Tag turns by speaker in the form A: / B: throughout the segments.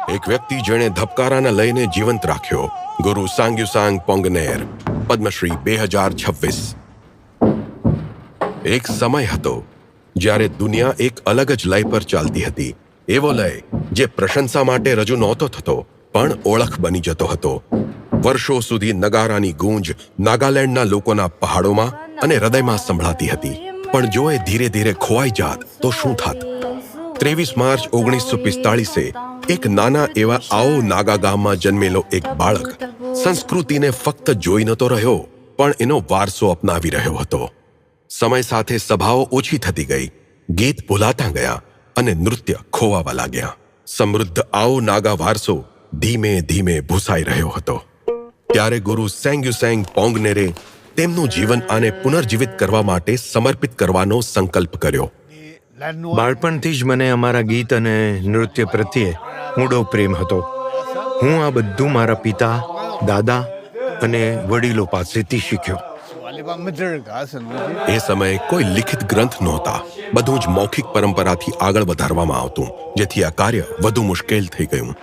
A: એક વ્યક્તિ જેણે ધબકારાને લઈને જીવંત રાખ્યો, ગુરુ સાંગ્યુસાંગ પોંગનેર, પદ્મશ્રી 2026। એક સમય હતો જ્યારે દુનિયા એક અલગ જ લય પર ચાલતી હતી, એવો લય જે પ્રશંસા માટે રજૂ નહોતો થતો પણ ઓળખ બની જતો હતો। વર્ષો સુધી નગારાની ગૂંજ નાગાલેન્ડના લોકોના પહાડોમાં અને હૃદયમાં સંભળાતી હતી, પણ જો એ ધીરે ધીરે ખોવાઈ જાત તો શું થાત? 23 માર્ચ 1945 એક નાના એવા આઓ નાગા ગામમાં જન્મેલો એક બાળક સંસ્કૃતિને ફક્ત જોઈ નતો રહ્યો પણ એનો વારસો અપનાવી રહ્યો હતો। સમય સાથે સભાઓ ઓછી થતી ગઈ, ગીત ભૂલાતા ગયા અને નૃત્ય ખોવાવા લાગ્યા। સમૃદ્ધ આઓ નાગા વારસો ધીમે ધીમે ભૂસાઈ રહ્યો હતો। ત્યારે ગુરુ સેંગ્યુસેંગ પોંગનેરે તેમનું જીવન આને પુનર્જીવિત કરવા માટે સમર્પિત કરવાનો સંકલ્પ કર્યો।
B: બાળપણથી જ મને અમારા ગીત અને નૃત્ય પ્રત્યે ઊંડો પ્રેમ હતો। હું આ બધું મારા પિતા, દાદા અને વડીલો પાસેથી શીખ્યો।
A: એ સમયે કોઈ લિખિત ગ્રંથ નહોતા, બધું જ મૌખિક પરંપરાથી આગળ વધારવામાં આવતું, જેથી આ કાર્ય વધુ મુશ્કેલ થઈ ગયું।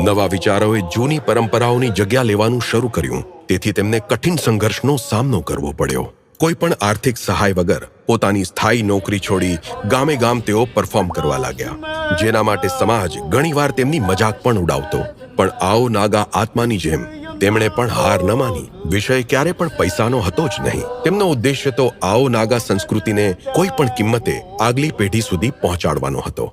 A: નવા વિચારોએ જૂની પરંપરાઓની જગ્યા લેવાનું શરૂ કર્યું, તેથી તેમને કઠિન સંઘર્ષનો સામનો કરવો પડ્યો। કોઈ પણ આર્થિક સહાય વગર પોતાની સ્થાયી નોકરી છોડી ગામે ગામ તેઓ પરફોર્મ કરવા લાગ્યા, જેના માટે સમાજ ઘણીવાર તેમની મજાક પણ ઉડાવતો। પણ આઓ નાગા આત્માની જેમ તેમણે પણ હાર ન માની। વિષય ક્યારે પણ પૈસાનો હતો જ નહીં, તેમનો ઉદ્દેશ્ય તો આઓ નાગા સંસ્કૃતિને કોઈ પણ કિંમતે આગલી પેઢી સુધી પહોંચાડવાનો હતો।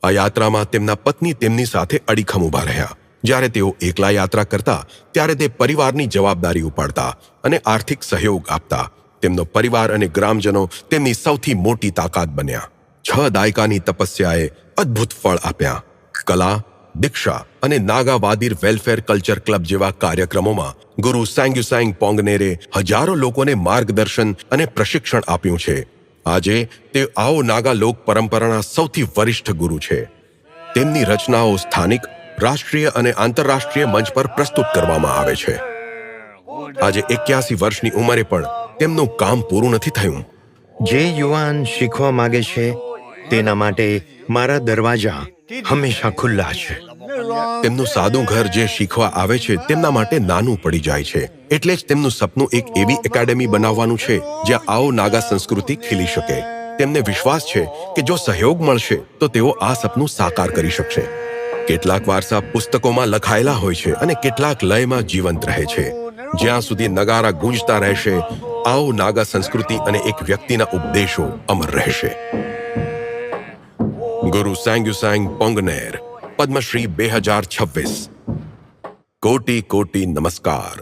A: આ યાત્રામાં તેમના પત્ની તેમની સાથે અડીખમ ઊભા રહ્યા। જ્યારે તેઓ એકલા યાત્રા કરતા ત્યારે તે પરિવારની જવાબદારી ઉપાડતા અને આર્થિક સહયોગ આપતા। તેમનો પરિવાર અને ગ્રામજનો તેમની સૌથી મોટી તાકાત બન્યા। 6 દાયકાની તપસ્યાએ અદ્ભુત ફળ આપ્યા। કલા, દીક્ષા અને નાગા વાદીર વેલફેર કલ્ચર ક્લબ જેવા કાર્યક્રમોમાં ગુરુ સેંગ્યુસેંગ પોંગનેરે હજારો લોકોને માર્ગદર્શન અને પ્રશિક્ષણ આપ્યું છે। આજે તે આઓ નાગા લોક પરંપરાના સૌથી વરિષ્ઠ ગુરુ છે। તેમની રચનાઓ સ્થાનિક, રાષ્ટ્રીય અને આંતરરાષ્ટ્રીય મંચ પર પ્રસ્તુત કરવામાં આવે છે। આજે 81 વર્ષની ઉંમરે પણ તેમનું કામ પૂરું નથી થયું।
B: જે યુવાન શીખવા માંગે છે તેના માટે મારા દરવાજા હંમેશા ખુલ્લા છે।
A: તેમનું સાદું ઘર જે શીખવા આવે છે તેમના માટે નાનું પડી જાય છે, એટલે જ તેમનું સપનું એક એવી એકેડેમી બનાવવાનું છે જ્યાં આવો નાગા સંસ્કૃતિ ખીલી શકે। તેમને વિશ્વાસ છે કે જો સહયોગ મળશે તો તેઓ આ સપનું સાકાર કરી શકશે। કેટલાક વારસા પુસ્તકોમાં લખાયેલા હોય છે અને કેટલાક લયમાં જીવંત રહે છે। જ્યાં સુધી નગારા ગૂંજતા રહેશે, આવો નાગા સંસ્કૃતિ અને એક વ્યક્તિના ઉપદેશો અમર રહેશે। ગુરુ સેંગ્યુસેંગ પોંગનેર, પદ્મશ્રી 2026। કોટી કોટી નમસ્કાર।